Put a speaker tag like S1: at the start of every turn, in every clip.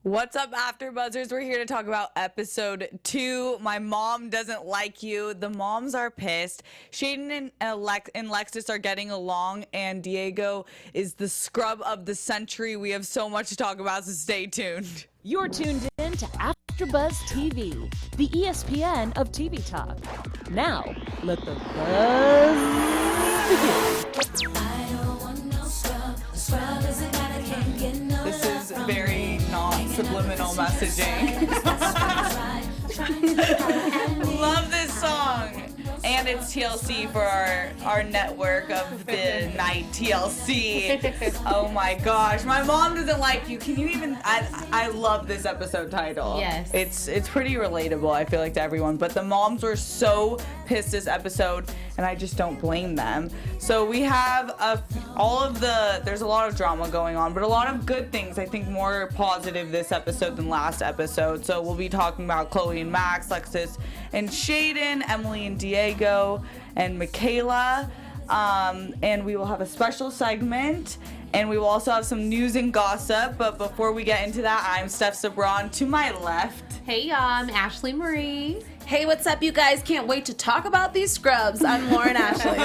S1: What's up, AfterBuzzers? We're here to talk about episode 2. My mom doesn't like you. The moms are pissed. Shayden and Lexus are getting along, and Diego is the scrub of the century. We have so much to talk about, so stay tuned.
S2: You're tuned in to AfterBuzz TV, the ESPN of TV talk. Now, let the buzz begin.
S1: This is very non-subliminal messaging. Love this song. And it's TLC for our network of the night TLC. Oh my gosh. My mom doesn't like you. Can you even... I love this episode title.
S3: Yes.
S1: It's pretty relatable, I feel like, to everyone. But the moms were so pissed this episode, and I just don't blame them. So we have there's a lot of drama going on, but a lot of good things. I think more positive this episode than last episode. So we'll be talking about Chloe and Max, Lexus and Shayden, Emily and Diego, and Makayla. And we will have a special segment, and we will also have some news and gossip. But before we get into that, I'm Steph Sabraw. To my left,
S3: Hey y'all, I'm Ashley Marie.
S4: Hey, what's up, you guys? Can't wait to talk about these scrubs. I'm Lauren Ashley.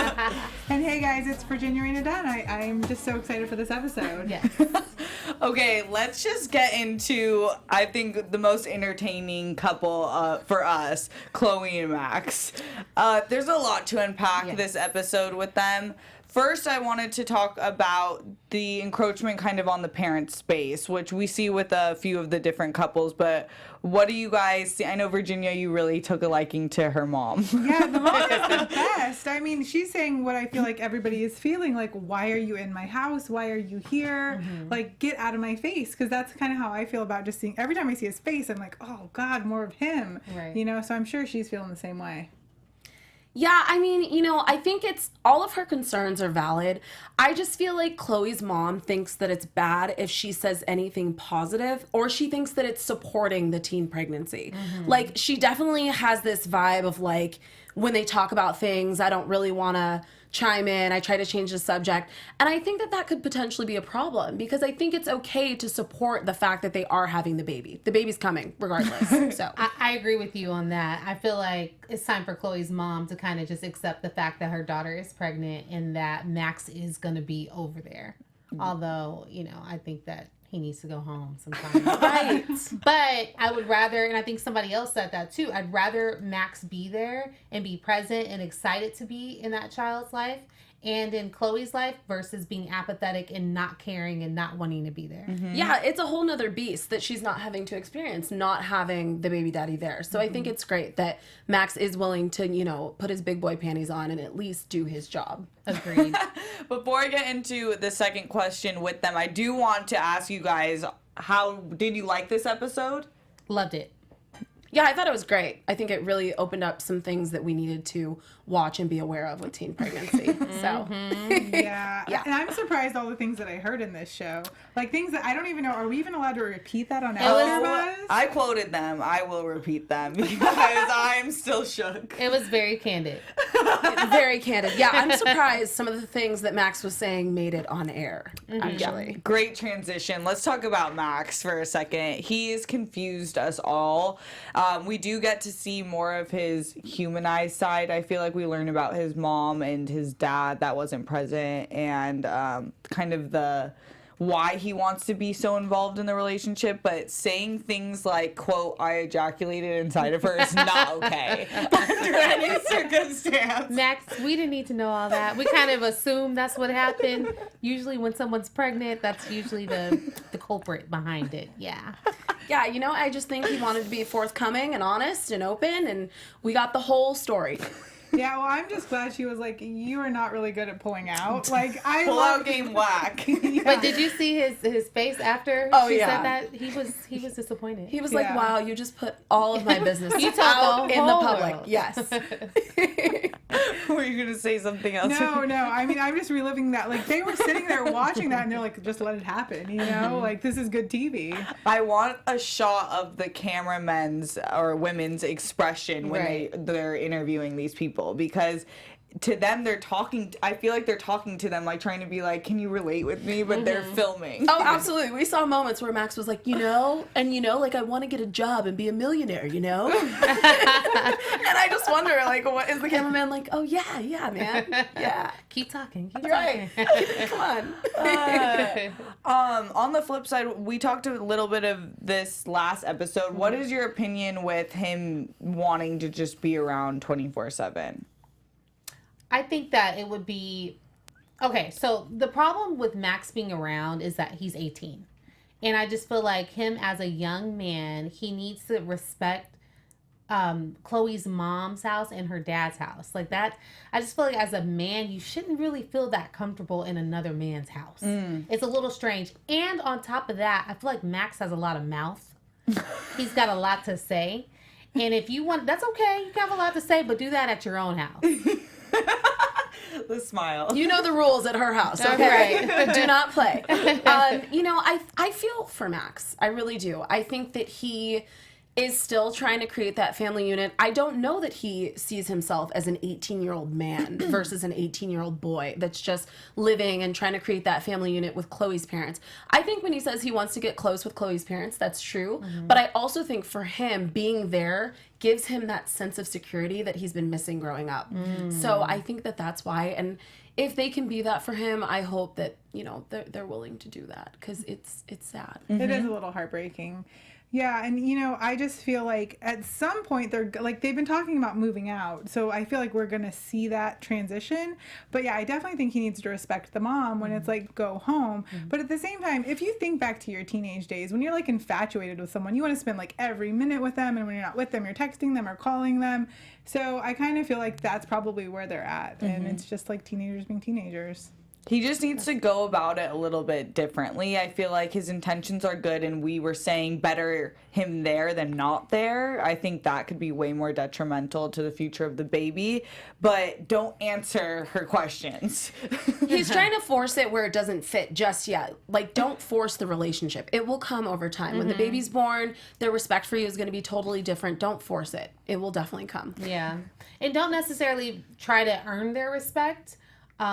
S5: And hey guys, it's Virginia Dunne. I'm just so excited for this episode.
S3: Yes.
S1: Okay, let's just get into, I think, the most entertaining couple for us, Chloe and Max. There's a lot to unpack this episode with them. First, I wanted to talk about the encroachment kind of on the parent space, which we see with a few of the different couples, but what do you guys see? I know, Virginia, you really took a liking to her mom.
S5: Yeah, the mom is the best. I mean, she's saying what I feel like everybody is feeling, like, why are you in my house? Why are you here? Mm-hmm. Like, get out of my face, because that's kind of how I feel about just seeing, every time I see his face, I'm like, oh, God, more of him.
S3: Right.
S5: You know, so I'm sure she's feeling the same way.
S4: Yeah, I mean, you know, I think it's all of her concerns are valid. I just feel like Chloe's mom thinks that it's bad if she says anything positive, or she thinks that it's supporting the teen pregnancy. Mm-hmm. Like, she definitely has this vibe of, like, when they talk about things, I don't really want to chime in. I try to change the subject. And I think that that could potentially be a problem, because I think it's okay to support the fact that they are having the baby. The baby's coming regardless. So
S3: I agree with you on that. I feel like it's time for Chloe's mom to kind of just accept the fact that her daughter is pregnant and that Max is going to be over there. Mm-hmm. Although, you know, I think that he needs to go home sometime. Right. But I would rather, and I think somebody else said that too, I'd rather Max be there and be present and excited to be in that child's life and in Chloe's life versus being apathetic and not caring and not wanting to be there.
S4: Mm-hmm. Yeah, it's a whole nother beast that she's not having to experience, not having the baby daddy there. So I think it's great that Max is willing to, you know, put his big boy panties on and at least do his job.
S3: Agreed.
S1: Before I get into the second question with them, I do want to ask you guys, how did you like this episode?
S3: Loved it.
S4: Yeah, I thought it was great. I think it really opened up some things that we needed to watch and be aware of with teen pregnancy. So,
S5: yeah. And I'm surprised all the things that I heard in this show. Like, things that I don't even know. Are we even allowed to repeat that on AfterBuzz?
S1: I quoted them. I will repeat them because I'm still shook.
S3: It was very candid.
S4: Very candid. Yeah, I'm surprised some of the things that Max was saying made it on air, actually.
S1: Yeah. Great transition. Let's talk about Max for a second. He's confused us all. We do get to see more of his humanized side. I feel like we learn about his mom and his dad that wasn't present, and kind of the why he wants to be so involved in the relationship, but saying things like, quote, I ejaculated inside of her is not okay under any circumstance.
S3: Max, we didn't need to know all that. We kind of assume that's what happened. Usually when someone's pregnant, that's usually the culprit behind it. Yeah.
S4: Yeah, you know, I just think he wanted to be forthcoming and honest and open, and we got the whole story.
S5: Yeah, well, I'm just glad she was like, you are not really good at pulling out. Like, I
S1: pull
S5: love
S1: out game whack.
S5: Yeah.
S3: But did you see his face after she said that? He was disappointed.
S4: He was like, wow, you just put all of my business
S3: out
S4: in the public. Yes.
S1: Were you going to say something else?
S5: No. I mean, I'm just reliving that. Like, they were sitting there watching that, and they're like, just let it happen, you know? Like, this is good TV.
S1: I want a shot of the cameramen's or women's expression when they're interviewing these people, because to them, they're talking. I feel like they're talking to them, like trying to be like, "Can you relate with me?" But they're filming.
S4: Oh, absolutely. We saw moments where Max was like, like I want to get a job and be a millionaire, And I just wonder, like, what is the cameraman like? Oh yeah, man, yeah.
S3: Keep talking.
S4: Right. Come on.
S1: On the flip side, we talked a little bit of this last episode. What is your opinion with him wanting to just be around 24/7?
S3: I think that it would be okay. So the problem with Max being around is that he's 18, and I just feel like him as a young man, he needs to respect Chloe's mom's house and her dad's house. Like that, I just feel like as a man, you shouldn't really feel that comfortable in another man's house. It's a little strange. And on top of that, I feel like Max has a lot of mouth. He's got a lot to say, and if you want, that's okay. You can have a lot to say, but do that at your own house.
S1: The smile.
S4: You know the rules at her house, okay? Right. Do not play. I feel for Max. I really do. I think that he is still trying to create that family unit. I don't know that he sees himself as an 18-year-old man versus an 18-year-old boy that's just living and trying to create that family unit with Chloe's parents. I think when he says he wants to get close with Chloe's parents, that's true. But I also think for him, being there gives him that sense of security that he's been missing growing up. So I think that that's why. And if they can be that for him, I hope that, they're willing to do that, because it's sad.
S5: It is a little heartbreaking. Yeah, and I just feel like at some point they've been talking about moving out, so I feel like we're gonna see that transition. But yeah, I definitely think he needs to respect the mom when it's like go home. But at the same time, if you think back to your teenage days when you're like infatuated with someone, you want to spend like every minute with them, and when you're not with them, you're texting them or calling them. So I kind of feel like that's probably where they're at, and it's just like teenagers being teenagers.
S1: He just needs to go about it a little bit differently. I feel like his intentions are good, and we were saying better him there than not there. I think that could be way more detrimental to the future of the baby. But don't answer her questions.
S4: He's trying to force it where it doesn't fit just yet. Like, don't force the relationship. It will come over time. When the baby's born, their respect for you is going to be totally different. Don't force it. It will definitely come.
S3: Yeah. And don't necessarily try to earn their respect.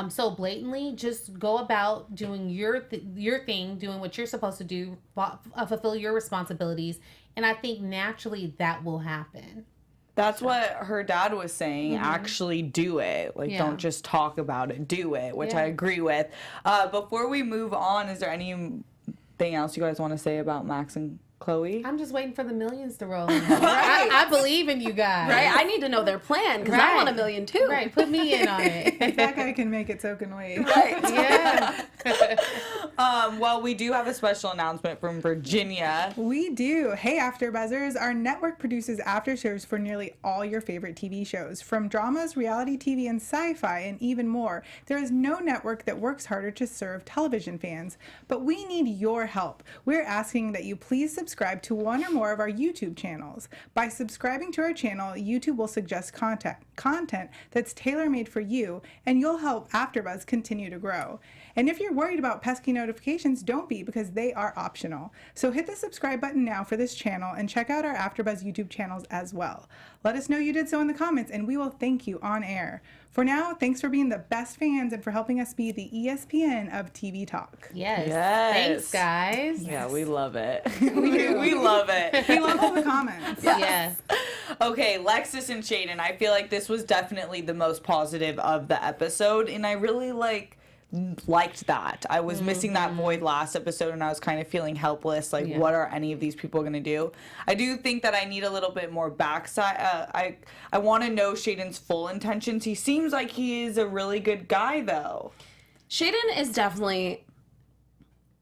S3: So blatantly, just go about doing your thing, doing what you're supposed to do, fulfill your responsibilities, and I think naturally that will happen.
S1: That's what her dad was saying. Actually do it. Like, don't just talk about it. Do it, which I agree with. Before we move on, is there anything else you guys want to say about Max and Chloe?
S3: I'm just waiting for the millions to roll in. I believe in you guys.
S4: Right? I need to know their plan, because I want $1 million too.
S3: Right. Put me in on it.
S5: If that guy can make it, so can we.
S4: Right.
S3: Yeah.
S1: Well, we do have a special announcement from Virginia.
S5: We do. Hey, AfterBuzzers. Our network produces after shows for nearly all your favorite TV shows, from dramas, reality TV, and sci-fi, and even more. There is no network that works harder to serve television fans, but we need your help. We're asking that you please subscribe to one or more of our YouTube channels. By subscribing to our channel, YouTube will suggest content that's tailor-made for you, and you'll help AfterBuzz continue to grow. And if you're worried about pesky notifications, don't be, because they are optional. So hit the subscribe button now for this channel, and check out our AfterBuzz YouTube channels as well. Let us know you did so in the comments, and we will thank you on air. For now, thanks for being the best fans and for helping us be the ESPN of TV talk.
S3: Yes.
S1: Yes.
S3: Thanks, guys.
S1: Yeah, we love it. we love it.
S5: We love all the comments.
S3: Yes.
S1: Okay, Lexus and Shayden. I feel like this was definitely the most positive of the episode, and I really liked that. I was missing that void last episode, and I was kind of feeling helpless. Like, what are any of these people going to do? I do think that I need a little bit more backside. I want to know Shayden's full intentions. He seems like he is a really good guy, though.
S4: Shayden is definitely,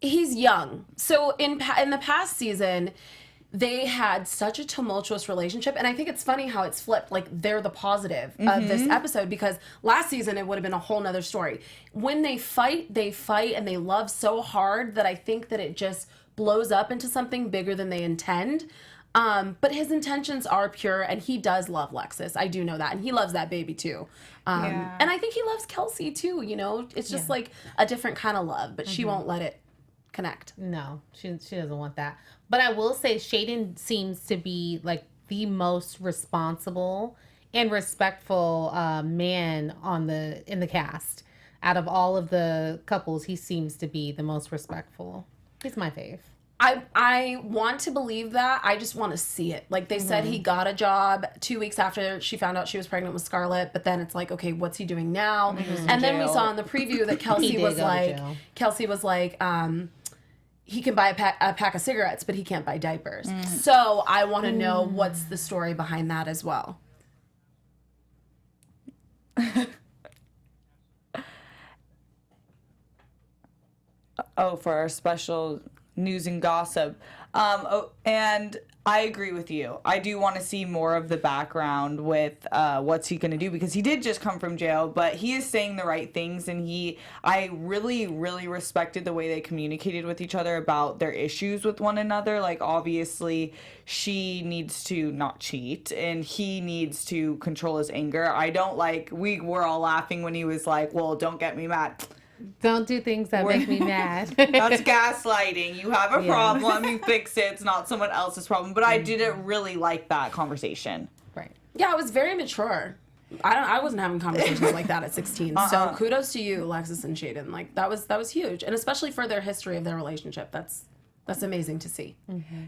S4: he's young. So in the past season, they had such a tumultuous relationship, and I think it's funny how it's flipped. Like, they're the positive of this episode, because last season it would have been a whole nother story. When they fight, and they love so hard that I think that it just blows up into something bigger than they intend. But his intentions are pure, and he does love Lexus. I do know that, and he loves that baby too. And I think he loves Kelsey too. It's just like a different kind of love, but she won't let it connect.
S3: No, she doesn't want that. But I will say Shayden seems to be like the most responsible and respectful man in the cast. Out of all of the couples, he seems to be the most respectful. He's my fave.
S4: I want to believe that. I just want to see it. Like, they said he got a job 2 weeks after she found out she was pregnant with Scarlett, but then it's like, okay, what's he doing now? And then we saw in the preview that Kelsey was like, he can buy a pack of cigarettes, but he can't buy diapers. So I want to know what's the story behind that as well.
S1: Oh, for our special news and gossip. And I agree with you. I do want to see more of the background with what's he going to do, because he did just come from jail, but he is saying the right things, and I really, really respected the way they communicated with each other about their issues with one another. Like, obviously, she needs to not cheat, and he needs to control his anger. We were all laughing when he was like, well, don't get me mad.
S3: Don't do things that make me mad.
S1: That's gaslighting. You have a problem, you fix it. It's not someone else's problem. But I didn't really like that conversation.
S3: Right.
S4: Yeah, it was very mature. I wasn't having conversations like that at 16. So kudos to you, Lexus and Shayden. Like, that was huge, and especially for their history of their relationship. That's amazing to see.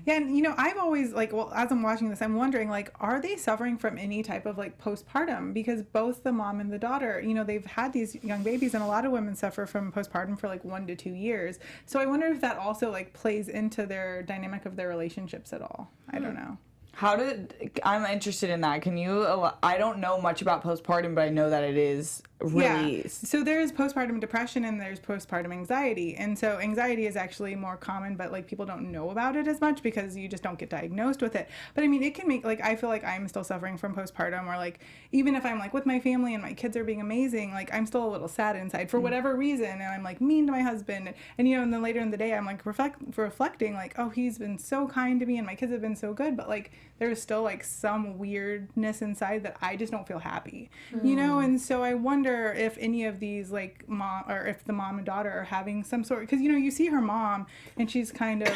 S5: Yeah, and I've always as I'm watching this, I'm wondering, are they suffering from any type of postpartum? Because both the mom and the daughter, they've had these young babies, and a lot of women suffer from postpartum for 1 to 2 years. So I wonder if that also plays into their dynamic of their relationships at all. I don't know.
S1: I'm interested in that. Can you, I don't know much about postpartum, but I know that it is really.
S5: Yeah. So there's postpartum depression and there's postpartum anxiety. And so anxiety is actually more common, but people don't know about it as much because you just don't get diagnosed with it. But I mean, it can make, I feel like I'm still suffering from postpartum, or even if I'm with my family and my kids are being amazing, I'm still a little sad inside for whatever reason. And I'm mean to my husband. And, and then later in the day, I'm reflecting, oh, he's been so kind to me and my kids have been so good. But there's still some weirdness inside that I just don't feel happy, and so I wonder if any of these mom, or if the mom and daughter are having some sort, because you see her mom and she's kind of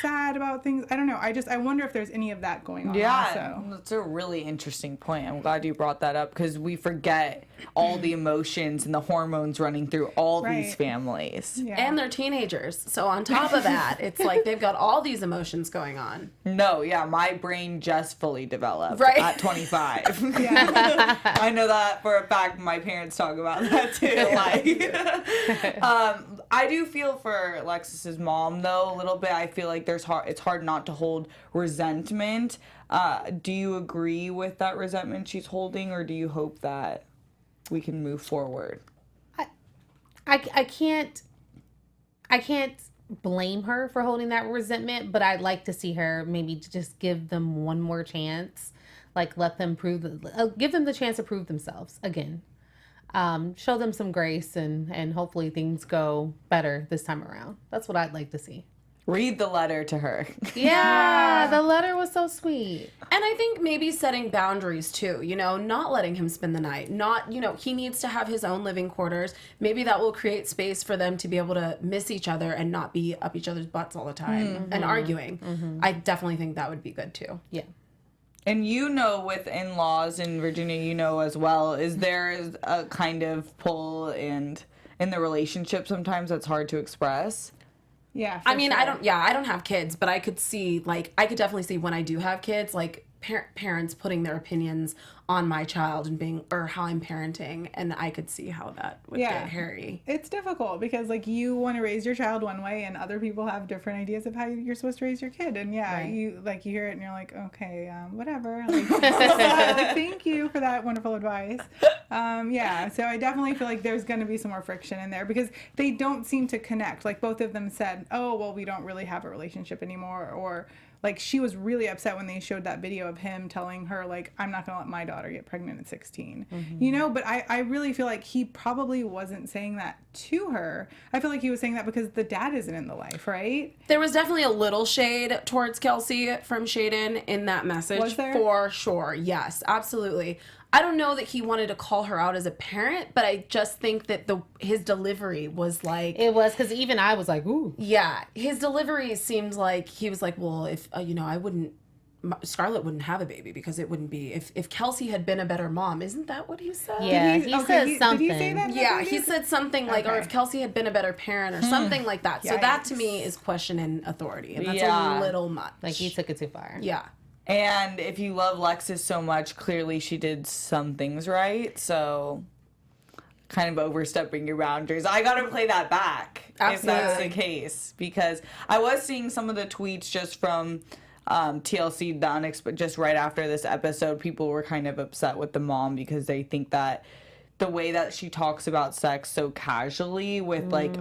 S5: sad about things. I don't know. I wonder if there's any of that going on.
S1: Yeah,
S5: also.
S1: That's a really interesting point. I'm glad you brought that up, because we forget all the emotions and the hormones running through all these families.
S4: Yeah. And they're teenagers. So on top of that, it's they've got all these emotions going on.
S1: No, yeah, my brain just fully developed
S4: at
S1: 25. Yeah. I know that for a fact. My parents talk about that too. I do feel for Lexus's mom though a little bit. I feel like it's hard not to hold resentment. Do you agree with that resentment she's holding, or do you hope that we can move forward?
S3: I can't blame her for holding that resentment, but I'd like to see her maybe just give them one more chance. Let them give them the chance to prove themselves again. Show them some grace, and hopefully things go better this time around. That's what I'd like to see.
S1: Read the letter to her.
S3: Yeah, the letter was so sweet.
S4: And I think maybe setting boundaries too, not letting him spend the night. Not, he needs to have his own living quarters. Maybe that will create space for them to be able to miss each other and not be up each other's butts all the time and arguing. I definitely think that would be good too.
S3: Yeah.
S1: And with in-laws in Virginia, as well, is there a kind of pull in the relationship sometimes that's hard to express?
S5: Yeah.
S4: I mean,
S5: sure.
S4: I don't have kids, but I could definitely see when I do have kids, parents putting their opinions on my child and or how I'm parenting, and I could see how that would get hairy.
S5: It's difficult because you want to raise your child one way and other people have different ideas of how you're supposed to raise your kid, and you you hear it and you're like, okay, whatever. Thank you for that wonderful advice. So I definitely feel like there's going to be some more friction in there because they don't seem to connect. Both of them said, oh well, we don't really have a relationship anymore, or she was really upset when they showed that video of him telling her, I'm not going to let my daughter get pregnant at 16. But I really feel like he probably wasn't saying that to her. I feel like he was saying that because the dad isn't in the life, right?
S4: There was definitely a little shade towards Kelsey from Shayden in that message.
S5: Was there?
S4: For sure. Yes, absolutely. I don't know that he wanted to call her out as a parent, but I just think that his delivery was
S3: it was, because even I was like, ooh.
S4: Yeah, his delivery seemed like he was like, well, if I Scarlett wouldn't have a baby because it wouldn't be if Kelsey had been a better mom. Isn't that what he said?
S3: Yeah, he said something.
S5: Did he say that? in the
S4: Yeah,
S5: previews?
S4: he said something like, or
S5: Okay.
S4: if Kelsey had been a better parent or something like that. So that to
S5: Yikes.
S4: me is questioning authority, and that's
S1: Yeah.
S4: a little much.
S3: Like, he took it too far.
S4: Yeah.
S1: And if you love Lexus so much, clearly she did some things right. So kind of overstepping your boundaries. I got to play that back if that's the
S4: Absolutely.
S1: case. Because I was seeing some of the tweets just from TLC Dunne, just right after this episode. People were kind of upset with the mom because they think that the way that she talks about sex so casually with like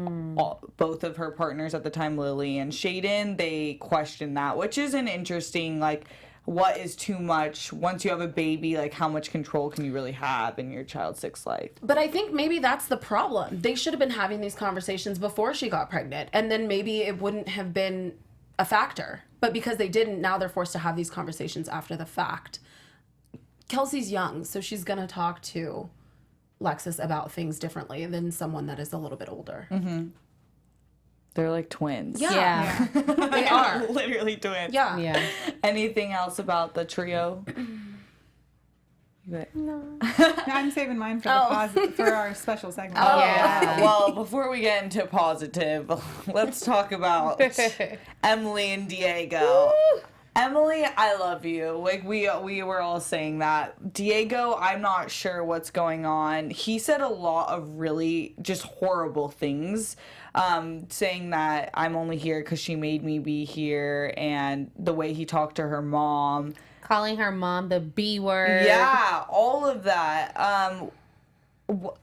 S1: both of her partners at the time, Lily and Shayden, they question that, which is an interesting, like, what is too much once you have a baby, like how much control can you really have in your child's sex life?
S4: But I think maybe that's the problem. They should have been having these conversations before she got pregnant, and then maybe it wouldn't have been a factor. But because they didn't, now they're forced to have these conversations after the fact. Kelsey's young, so she's going to talk to Lexus about things differently than someone that is a little bit older.
S1: They're like twins.
S4: Yeah. They are.
S1: Literally twins.
S4: Yeah.
S3: Yeah.
S1: Anything else about the trio?
S5: No, I'm saving mine for for our special segment.
S3: Yeah.
S1: Well, before we get into positive, let's talk about Emily and Diego. Emily, I love you. Like we were all saying that. Diego, I'm not sure what's going on. He said a lot of really just horrible things, saying that I'm only here because she made me be here, and the way he talked to her mom.
S3: Calling her mom the B word.
S1: Yeah, all of that.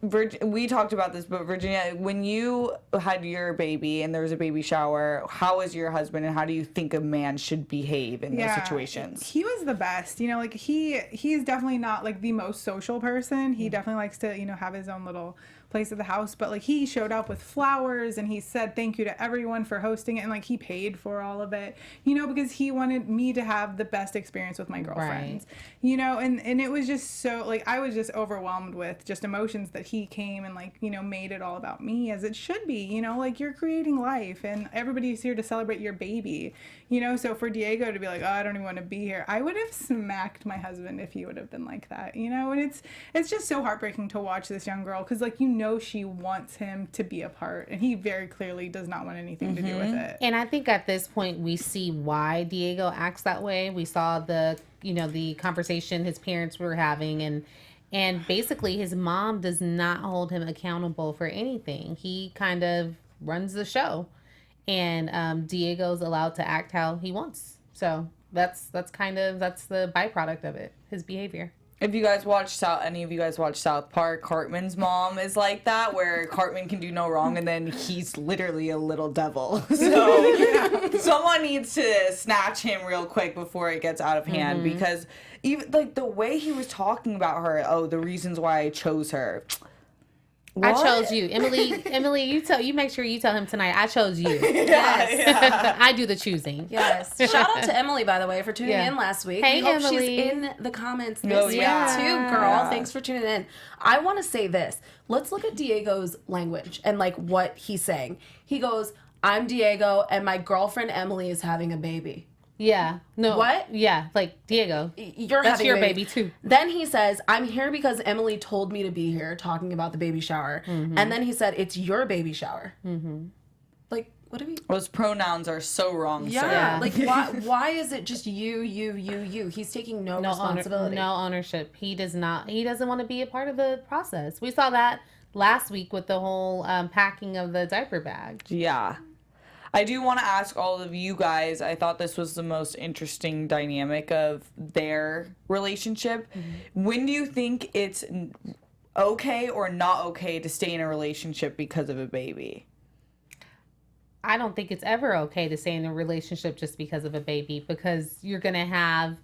S1: We talked about this, but Virginia, when you had your baby and there was a baby shower, how was your husband, and how do you think a man should behave in those situations?
S5: He was the best. You know, like he's definitely not like the most social person. He definitely likes to, you know, have his own little place at the house, but like he showed up with flowers and he said thank you to everyone for hosting it, and like he paid for all of it, you know, because he wanted me to have the best experience with my girlfriends. Right. You know, and it was just so like I was just overwhelmed with just emotions that he came and like, you know, made it all about me, as it should be. You know, like you're creating life and everybody's here to celebrate your baby, you know. So for Diego to be like, oh, I don't even want to be here, I would have smacked my husband if he would have been like that, you know. And it's just so heartbreaking to watch this young girl, because like, you know, she wants him to be a part and he very clearly does not want anything to do with it.
S3: And I think at this point we see why Diego acts that way. We saw the conversation his parents were having, and basically his mom does not hold him accountable for anything. He kind of runs the show, and Diego's allowed to act how he wants. So that's the byproduct of it, his behavior.
S1: If you guys watch any of you guys watch South Park, Cartman's mom is like that, where Cartman can do no wrong and then he's literally a little devil. So someone needs to snatch him real quick before it gets out of hand, because even like the way he was talking about her, the reasons why I chose her. What?
S3: I chose you, Emily. You make sure you tell him tonight. I chose you. Yes, I do the choosing.
S4: Yes. Shout out to Emily, by the way, for tuning in last week.
S3: Hey,
S4: we hope
S3: Emily.
S4: she's in the comments this week too, girl. Thanks for tuning in. I want to say this. Let's look at Diego's language and like what he's saying. He goes, "I'm Diego, and my girlfriend Emily is having a baby."
S3: Yeah. No.
S4: What?
S3: Yeah. Like, Diego.
S4: You're
S3: That's
S4: having
S3: your
S4: a
S3: baby too.
S4: Then he says, "I'm here because Emily told me to be here," talking about the baby shower. And then he said, "It's your baby shower." Like, what do we?
S1: Those pronouns are so wrong.
S4: Yeah.
S1: Sir.
S4: Like, why is it just you? He's taking no responsibility.
S3: No ownership. He doesn't want to be a part of the process. We saw that last week with the whole packing of the diaper bag.
S1: Yeah. I do want to ask all of you guys, I thought this was the most interesting dynamic of their relationship. When do you think it's okay or not okay to stay in a relationship because of a baby?
S3: I don't think it's ever okay to stay in a relationship just because of a baby, because you're going to have,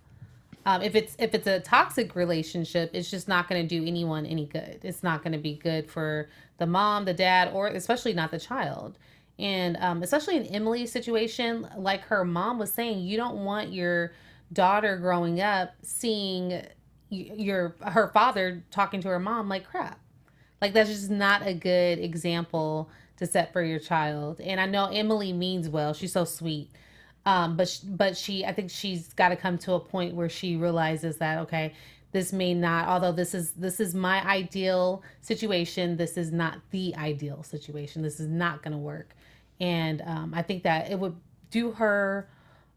S3: if it's a toxic relationship, it's just not going to do anyone any good. It's not going to be good for the mom, the dad, or especially not the child. And especially in Emily's situation, like her mom was saying, you don't want your daughter growing up seeing her father talking to her mom like crap. Like, that's just not a good example to set for your child. And I know Emily means well. She's so sweet. But I think she's got to come to a point where she realizes that, okay, this may not, although this is my ideal situation, this is not the ideal situation. This is not going to work. And I think that it would do her,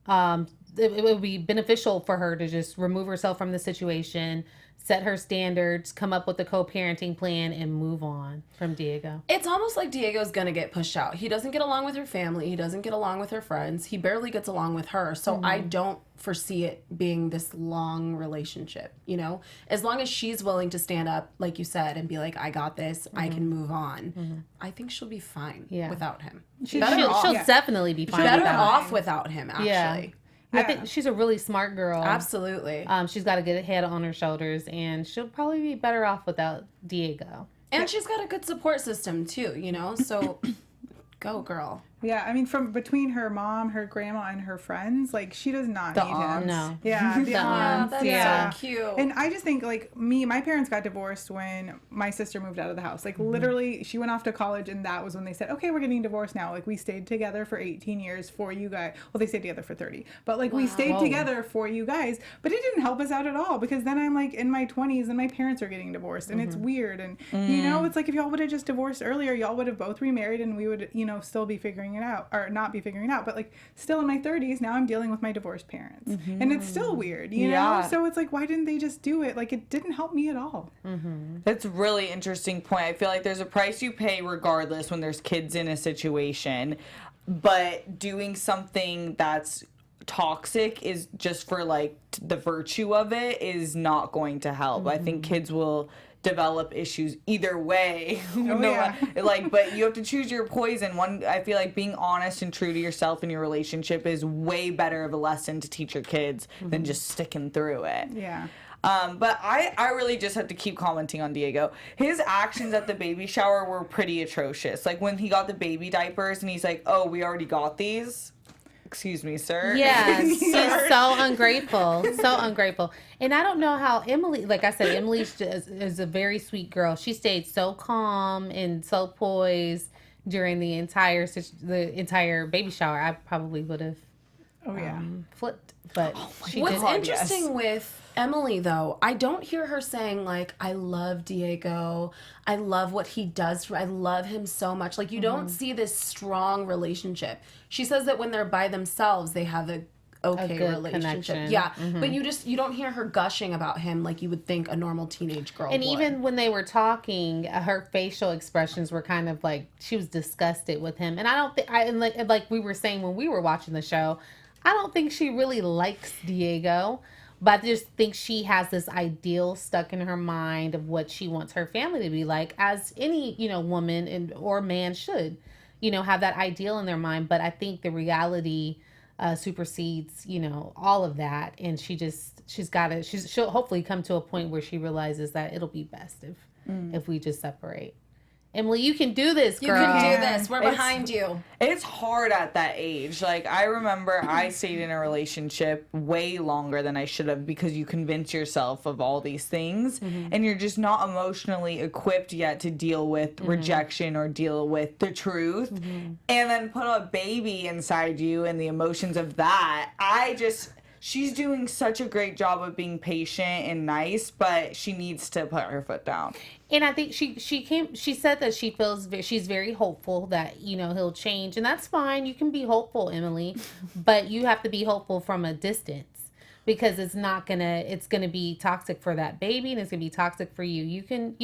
S3: it would be beneficial for her to just remove herself from the situation, set her standards, come up with a co-parenting plan, and move on from Diego.
S4: It's almost like Diego's gonna get pushed out. He doesn't get along with her family. He doesn't get along with her friends. He barely gets along with her. So I don't foresee it being this long relationship, you know? As long as she's willing to stand up, like you said, and be like, I got this, I can move on. I think she'll be fine without him.
S3: She'll definitely be fine.
S4: Better off without him, actually.
S3: Yeah. I think she's a really smart girl.
S4: Absolutely.
S3: She's got a good head on her shoulders, and she'll probably be better off without Diego.
S4: And she's got a good support system, too, you know? So, go, girl.
S5: Yeah, I mean, from between her mom, her grandma, and her friends, like, she does not need him.
S3: No.
S5: Yeah, the aunts.
S4: That's so cute.
S5: And I just think, like, my parents got divorced when my sister moved out of the house. Like, literally, she went off to college, and that was when they said, okay, we're getting divorced now. Like, we stayed together for 18 years for you guys. Well, they stayed together for 30. But, like, we stayed together for you guys. But it didn't help us out at all, because then I'm, like, in my 20s, and my parents are getting divorced. And it's weird. And, you know, it's like, if y'all would have just divorced earlier, y'all would have both remarried, and we would, you know, still be figuring it out. Or not be figuring it out, but like still in my 30s now I'm dealing with my divorced parents, and it's still weird, you know. So it's like, why didn't they just do it? Like, it didn't help me at all.
S1: That's a really interesting point. I feel like there's a price you pay regardless when there's kids in a situation, but doing something that's toxic is just for like the virtue of it is not going to help. I think kids will develop issues either way. Like, but you have to choose your poison. I feel like being honest and true to yourself in your relationship is way better of a lesson to teach your kids than just sticking through it. But I really just have to keep commenting on Diego. His actions at the baby shower were pretty atrocious. Like when he got the baby diapers and he's like, oh, we already got these. Excuse me, sir.
S3: Yeah, she's so ungrateful. So ungrateful. And I don't know how Emily, like I said, Emily is a very sweet girl. She stayed so calm and so poised during the entire baby shower. I probably would have flipped. But she
S4: What's
S3: did.
S4: interesting with Emily, though, I don't hear her saying, like, I love Diego. I love what he does. I love him so much. Like, you don't see this strong relationship. She says that when they're by themselves, they have a good relationship.
S3: Connection.
S4: Yeah. But you don't hear her gushing about him like you would think a normal teenage girl would.
S3: And even when they were talking, her facial expressions were kind of like she was disgusted with him. And I don't think, like we were saying when we were watching the show, I don't think she really likes Diego. But I just think she has this ideal stuck in her mind of what she wants her family to be like, as any, woman or man should, have that ideal in their mind. But I think the reality supersedes, all of that. And she'll hopefully come to a point where she realizes that it'll be best if we just separate. Emily, you can do this, girl.
S4: You can do this. We're behind you.
S1: It's hard at that age. Like, I remember I stayed in a relationship way longer than I should have because you convince yourself of all these things and you're just not emotionally equipped yet to deal with rejection or deal with the truth. And then put a baby inside you and the emotions of that. She's doing such a great job of being patient and nice, but she needs to put her foot down.
S3: And I think she said that she's very hopeful that, he'll change. And that's fine. You can be hopeful, Emily, but you have to be hopeful from a distance because it's going to be toxic for that baby and it's going to be toxic for you. You can,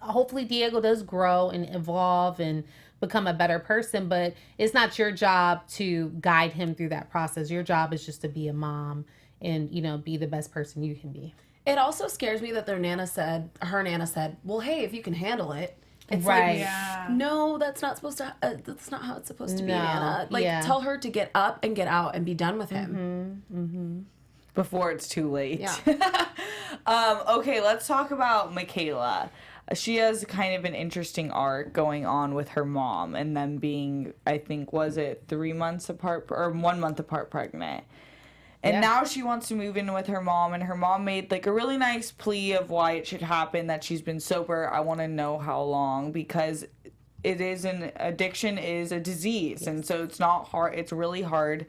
S3: hopefully Diego does grow and evolve and become a better person, but it's not your job to guide him through that process. Your job is just to be a mom and, be the best person you can be.
S4: It also scares me that her nana said, well, hey, if you can handle it. It's
S3: right.
S4: Like, no, that's not supposed to, that's not how it's supposed to be, Nana. Like, tell her to get up and get out and be done with him.
S1: Before it's too late.
S4: Yeah.
S1: Okay, let's talk about Makayla. She has kind of an interesting arc going on with her mom and them being, I think, was it 3 months apart or 1 month apart pregnant. And now she wants to move in with her mom, and her mom made like a really nice plea of why it should happen, that she's been sober. I want to know how long, because addiction is a disease. And so it's not hard. It's really hard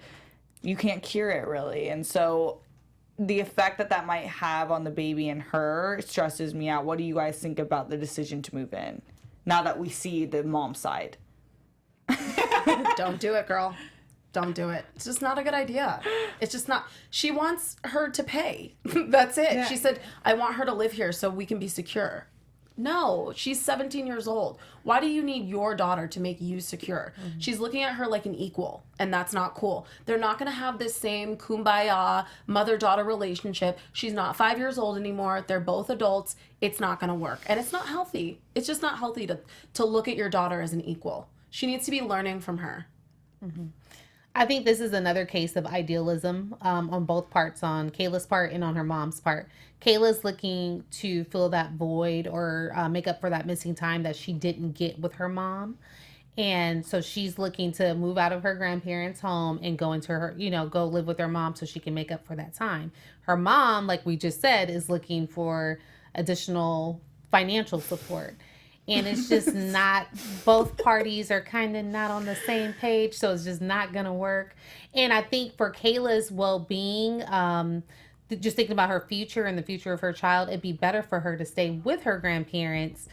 S1: you can't cure it really. And so the effect that might have on the baby and her stresses me out. What do you guys think about the decision to move in now that we see the mom side?
S4: Don't do it, girl. Don't do it. It's just not a good idea. It's just not. She wants her to pay. That's it.
S5: Yeah.
S4: She said, I want her to live here so we can be secure. No, she's 17 years old. Why do you need your daughter to make you secure? She's looking at her like an equal, and that's not cool. They're not going to have this same kumbaya mother-daughter relationship. She's not 5 years old anymore. They're both adults. It's not going to work, and it's not healthy. It's just not healthy to look at your daughter as an equal. She needs to be learning from her.
S3: I think this is another case of idealism on both parts, on Kayla's part and on her mom's part. Kayla's looking to fill that void or make up for that missing time that she didn't get with her mom. And so she's looking to move out of her grandparents' home and go into her, go live with her mom so she can make up for that time. Her mom, like we just said, is looking for additional financial support. And it's just not, both parties are kind of not on the same page, so it's just not going to work. And I think for Kayla's well-being, just thinking about her future and the future of her child, it'd be better for her to stay with her grandparents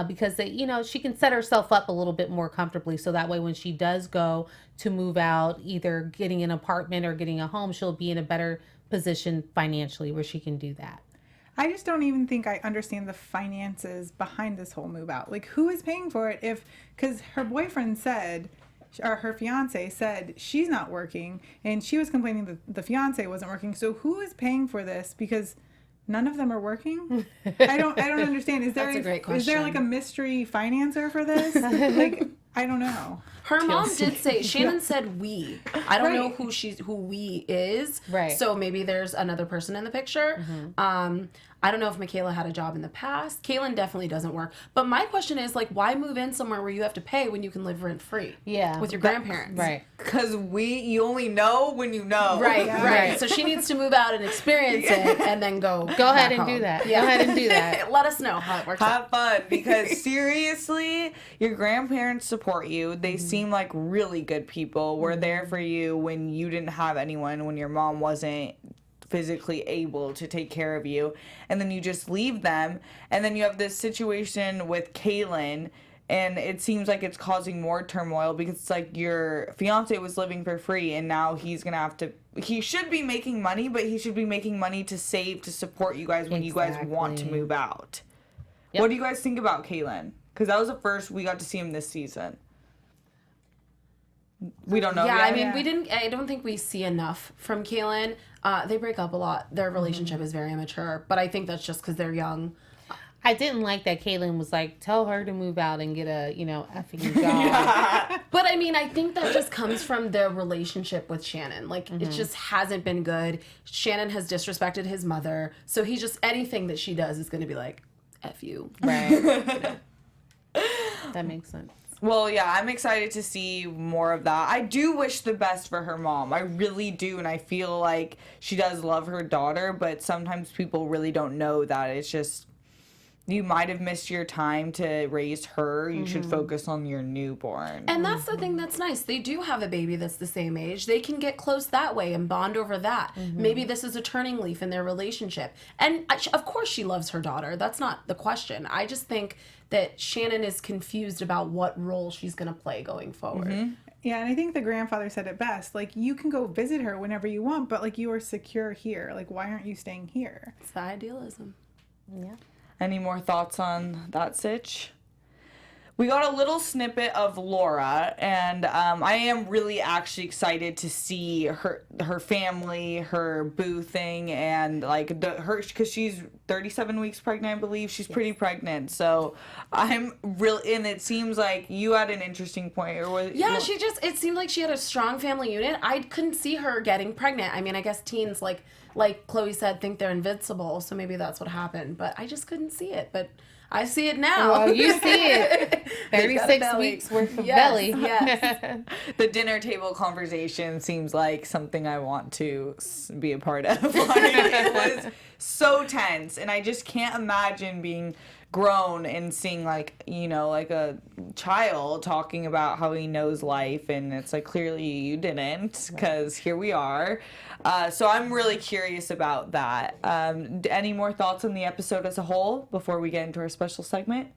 S3: because, she can set herself up a little bit more comfortably. So that way when she does go to move out, either getting an apartment or getting a home, she'll be in a better position financially where she can do that.
S5: I just don't even think I understand the finances behind this whole move out. Like, who is paying for it because her boyfriend said, or her fiance said she's not working, and she was complaining that the fiance wasn't working. So who is paying for this? Because none of them are working. I don't understand. Is there
S4: That's a great question.
S5: Is there like a mystery financer for this? Like, I don't know.
S4: Her mom did say, Shannon said we. I don't know
S5: Right.
S4: who we is.
S3: Right.
S4: So maybe there's another person in the picture. I don't know if Makayla had a job in the past. Kaylin definitely doesn't work. But my question is, like, why move in somewhere where you have to pay when you can live rent free?
S3: Yeah.
S4: With your grandparents.
S3: Right.
S1: Because you only know when you know.
S4: Right,
S5: Yeah.
S4: right. So she needs to move out and experience it and then go
S3: ahead
S4: back
S3: and do
S4: home.
S3: that.
S4: Yeah.
S3: Go ahead and do that.
S4: Let us know how it works out.
S1: Have fun, because seriously, your grandparents support you. They seem like really good people. We're there for you when you didn't have anyone, when your mom wasn't physically able to take care of you, and then you just leave them, and then you have this situation with Kaylin, and it seems like it's causing more turmoil because it's like your fiance was living for free, and now he's gonna have to, he should be making money, but he should be making money to save to support you guys when you guys want to move out.
S3: Yep.
S1: What do you guys think about Kaylin? Because that was the first we got to see him this season. We don't know
S4: Yeah,
S1: yet.
S4: I mean, I don't think we see enough from Kaylin. They break up a lot. Their relationship is very immature, but I think that's just because they're young.
S3: I didn't like that Kaylin was like, tell her to move out and get a, effing job.
S4: But I mean, I think that just comes from their relationship with Shannon. Like, it just hasn't been good. Shannon has disrespected his mother. So he just, anything that she does is going to be like, F you.
S3: Right. That makes sense.
S1: Well, yeah, I'm excited to see more of that. I do wish the best for her mom. I really do. And I feel like she does love her daughter, but sometimes people really don't know that. It's just, you might have missed your time to raise her. You should focus on your newborn.
S4: And that's the thing that's nice. They do have a baby that's the same age. They can get close that way and bond over that. Maybe this is a turning leaf in their relationship. And of course she loves her daughter. That's not the question. I just think that Shannon is confused about what role she's going to play going forward.
S5: Yeah, and I think the grandfather said it best. Like, you can go visit her whenever you want, but like, you are secure here. Like, why aren't you staying here?
S4: It's the idealism.
S3: Yeah.
S1: Any more thoughts on that sitch? We got a little snippet of Laura, and I am really actually excited to see her family, her boo thing, and like her, because she's 37 weeks pregnant, I believe. She's pretty pregnant, so I'm really, and it seems like you had an interesting point, or was
S4: Yeah, it seemed like she had a strong family unit. I couldn't see her getting pregnant. I mean, I guess teens, like Chloe said, think they're invincible, so maybe that's what happened. But I just couldn't see it. But I see it now.
S3: Well, you see it. 36
S4: belly.
S3: weeks worth of
S4: Yes,
S3: belly.
S4: yes.
S1: the dinner table conversation seems like something I want to be a part of. Like, it was so tense, and I just can't imagine being grown and seeing like, you know, like a child talking about how he knows life, and it's like clearly you didn't, because here we are. So I'm really curious about that. Any more thoughts on the episode as a whole before we get into our special segment?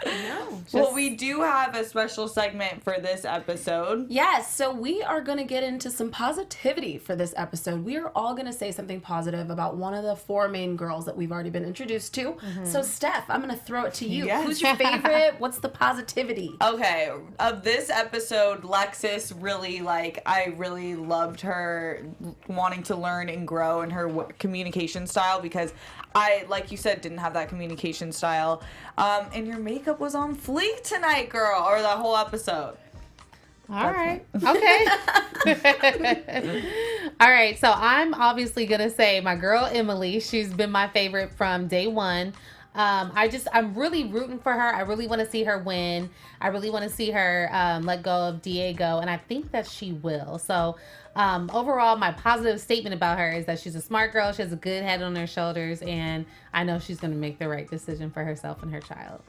S4: No.
S1: Well, we do have a special segment for this episode.
S4: Yes, so we are going to get into some positivity for this episode. We are all going to say something positive about one of the 4 main girls that we've already been introduced to. So, Steph, I'm going to throw it to you.
S1: Yes.
S4: Who's your favorite? What's the positivity?
S1: Okay, of this episode, Lexus really, like, I really loved her wanting to learn and grow in her communication style, because I, like you said, didn't have that communication style. And your makeup was on fleek tonight, girl, or the whole episode.
S3: All right. Okay. All right. So I'm obviously going to say my girl, Emily. She's been my favorite from day one. I'm really rooting for her. I really want to see her win. I really want to see her let go of Diego, and I think that she will. So overall, my positive statement about her is that she's a smart girl. She has a good head on her shoulders, and I know she's going to make the right decision for herself and her child.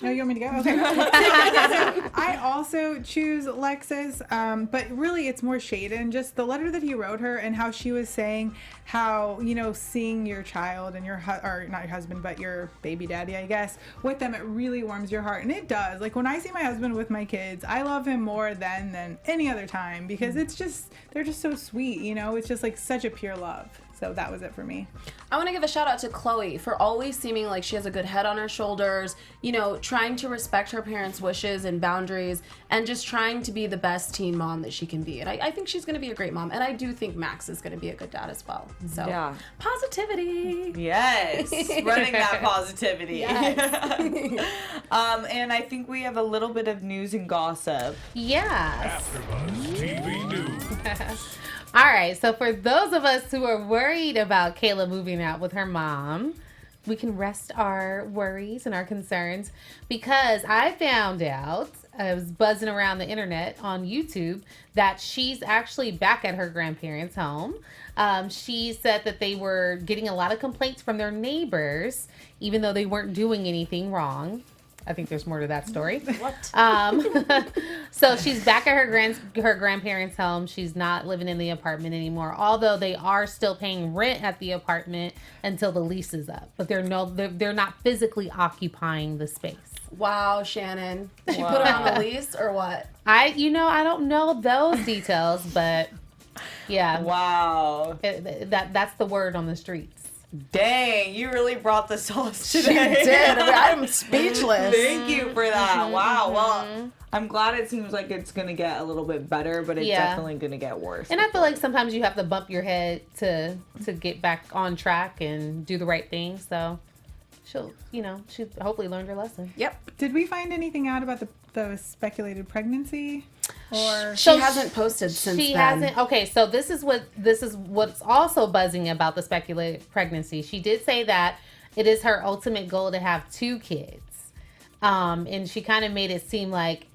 S5: No, you want me to go? Okay. I also choose Lexus, but really it's more Shayden. Just the letter that he wrote her and how she was saying how, you know, seeing your child and or not your husband, but your baby daddy, I guess, with them, it really warms your heart. And it does. Like when I see my husband with my kids, I love him more then than any other time, because it's just, they're just so sweet, you know? It's just like such a pure love. So that was it for me.
S4: I want to give a shout out to Chloe for always seeming like she has a good head on her shoulders, you know, trying to respect her parents' wishes and boundaries, and just trying to be the best teen mom that she can be. And I think she's going to be a great mom. And I do think Max is going to be a good dad as well. So,
S1: Yeah.
S4: Positivity.
S1: Yes, spreading that positivity.
S4: Yes.
S1: And I think we have a little bit of news and gossip.
S3: Yes.
S6: AfterBuzz TV News.
S3: All right, so for those of us who are worried about Kayla moving out with her mom, we can rest our worries and our concerns, because I found out, I was buzzing around the internet on YouTube, that she's actually back at her grandparents' home. She said that they were getting a lot of complaints from their neighbors, even though they weren't doing anything wrong. I think there's more to that story.
S4: What?
S3: So she's back at her grandparents' home. She's not living in the apartment anymore, although they are still paying rent at the apartment until the lease is up. But they're not physically occupying the space.
S4: Wow, Shannon. Did you put her on the lease or what?
S3: I don't know those details, but yeah.
S1: Wow.
S3: That's the word on the streets.
S1: Dang, you really brought the sauce
S4: She
S1: today.
S4: did. I'm speechless.
S1: Thank you for that. Wow. Well,
S3: Mm-hmm.
S1: I'm glad it seems like it's going to get a little bit better, but it's
S3: Yeah.
S1: definitely going to get worse.
S3: And I feel like sometimes you have to bump your head to get back on track and do the right thing. So she'll hopefully learned her lesson.
S4: Yep.
S5: Did we find anything out about the speculated pregnancy? Or
S4: She hasn't posted since
S3: She
S4: then.
S3: hasn't. Okay, so this is what's also buzzing about the speculated pregnancy. She did say that it is her ultimate goal to have 2 kids, and she kind of made it seem like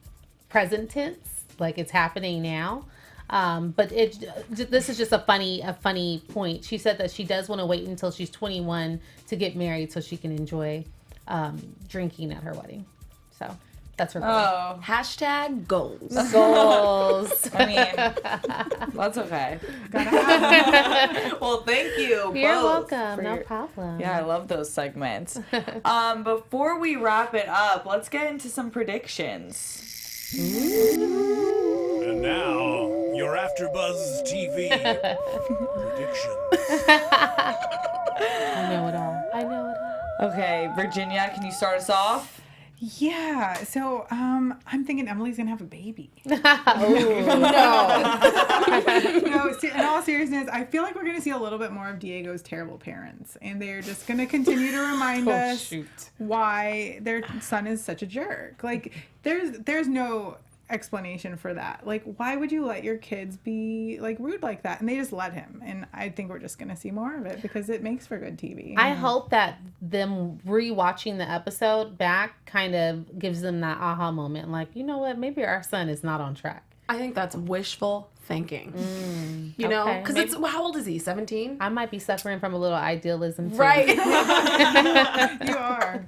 S3: present tense, like it's happening now. But this is just a funny point. She said that she does want to wait until she's 21 to get married so she can enjoy drinking at her wedding. So that's her goal.
S1: Oh,
S4: Hashtag goals.
S3: Goals.
S1: I mean, that's okay. Well, thank you.
S3: You're
S1: both
S3: welcome.
S1: for
S3: No
S1: your-
S3: problem.
S1: Yeah, I love those segments. Before we wrap it up, let's get into some predictions.
S6: And now, your AfterBuzz TV predictions.
S3: I know it all.
S1: Okay, Virginia, can you start us off?
S5: yeah, so I'm thinking Emily's gonna have a baby.
S3: No.
S5: No, in all seriousness, I feel like we're gonna see a little bit more of Diego's terrible parents, and they're just gonna continue to remind us why their son is such a jerk. Like, there's no explanation for that. Like, why would you let your kids be like rude like that? And they just let him. And I think we're just gonna see more of it because it makes for good TV.
S3: I hope that them rewatching the episode back kind of gives them that aha moment. Like, you know what? Maybe our son is not on track.
S4: I think that's wishful thinking. You know,
S3: okay.
S4: because it's how old is he? 17.
S3: I might be suffering from a little idealism too.
S4: Right.
S5: You are.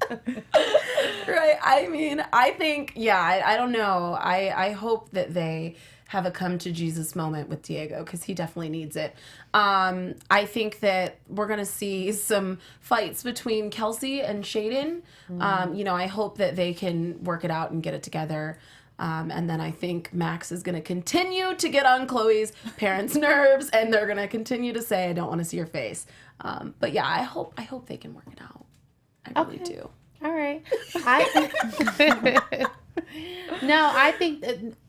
S4: Right. I mean, I think, yeah, I don't know. I hope that they have a come to Jesus moment with Diego because he definitely needs it. I think that we're going to see some fights between Kelsey and Shayden. You know, I hope that they can work it out and get it together. And then I think Max is going to continue to get on Chloe's parents' nerves, and they're going to continue to say, I don't want to see your face. But yeah, I hope they can work it out. I really do.
S3: All right. I think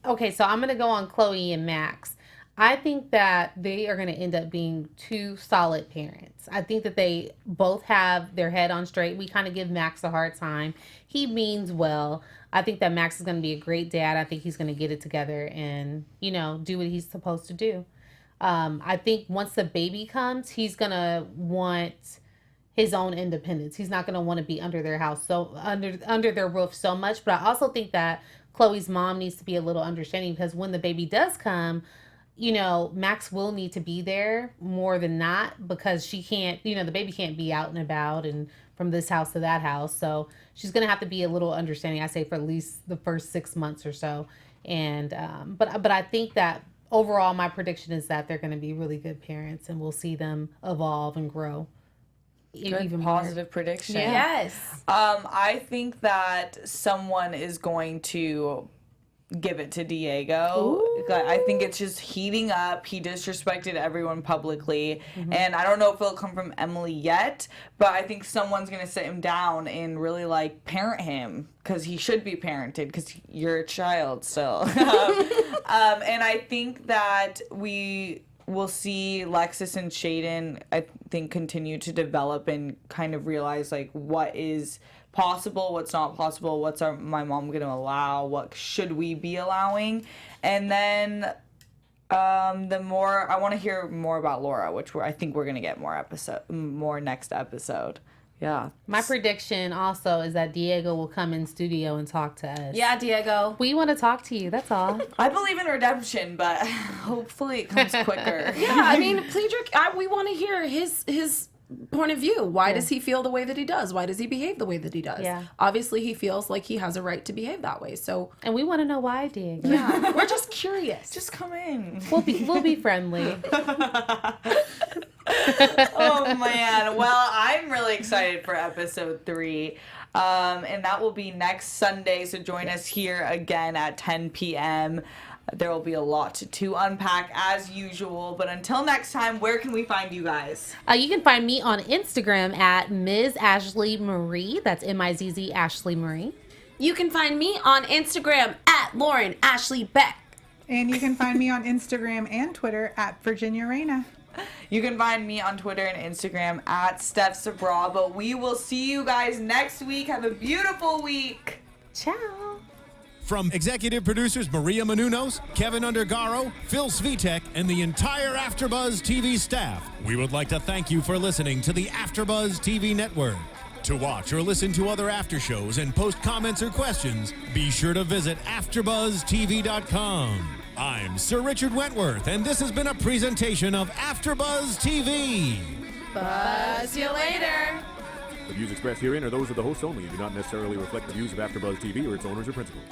S3: okay, so I'm going to go on Chloe and Max. I think that they are going to end up being two solid parents. I think that they both have their head on straight. We kind of give Max a hard time. He means well. I think that Max is going to be a great dad. I think he's going to get it together and, you know, do what he's supposed to do. I think once the baby comes, he's going to want his own independence. He's not going to want to be under their house, so under their roof so much. But I also think that Chloe's mom needs to be a little understanding because when the baby does come, you know, Max will need to be there more than not because she can't, you know, the baby can't be out and about and from this house to that house. So she's going to have to be a little understanding, I say, for at least the first 6 months or so. And, but I think that overall, my prediction is that they're going to be really good parents and we'll see them evolve and grow.
S1: Good,
S3: even
S1: positive
S3: more.
S1: prediction.
S3: Yeah.
S4: Yes.
S1: I think that someone is going to give it to Diego. I think it's just heating up. He disrespected everyone publicly. And I don't know if it'll come from Emily yet, but I think someone's going to sit him down and really like parent him because he should be parented because you're a child still. And I think that we will see Lexus and Shayden, I think, continue to develop and kind of realize like what is possible, what's not possible, what's my mom going to allow, what should we be allowing. And then the more, I want to hear more about Laura, which I think we're going to get more next episode. Yeah.
S3: My prediction also is that Diego will come in studio and talk to us.
S4: Yeah, Diego.
S3: We want to talk to you. That's all.
S1: I believe in redemption, but hopefully it comes quicker.
S4: Yeah, I mean, we want to hear his point of view. Why does he feel the way that he does? Why does he behave the way that he does?
S3: Yeah.
S4: Obviously, he feels like he has a right to behave that way. So,
S3: And we want to know why, Diego.
S4: yeah, we're just curious.
S1: Just come in.
S3: We'll be friendly.
S1: Oh man. Well, I'm really excited for episode 3. And that will be next Sunday. So join us here again at 10 p.m. There will be a lot to unpack as usual. But until next time, where can we find you guys?
S3: You can find me on Instagram at Ms. Ashley Marie. That's M-I-Z-Z Ashley Marie.
S4: You can find me on Instagram at Lauren Ashley Beck.
S5: And you can find me on Instagram and Twitter at Virginia Reina.
S1: You can find me on Twitter and Instagram at Steph Sabraw. But we will see you guys next week. Have a beautiful week.
S3: Ciao.
S6: From executive producers Maria Menounos, Keven Undergaro, Phil Svitek, and the entire AfterBuzz TV staff, we would like to thank you for listening to the AfterBuzz TV network. To watch or listen to other after shows and post comments or questions, be sure to visit AfterBuzzTV.com. I'm Sir Richard Wentworth, and this has been a presentation of AfterBuzz TV.
S4: Buzz you later.
S7: The views expressed herein are those of the hosts only and do not necessarily reflect the views of AfterBuzz TV or its owners or principals.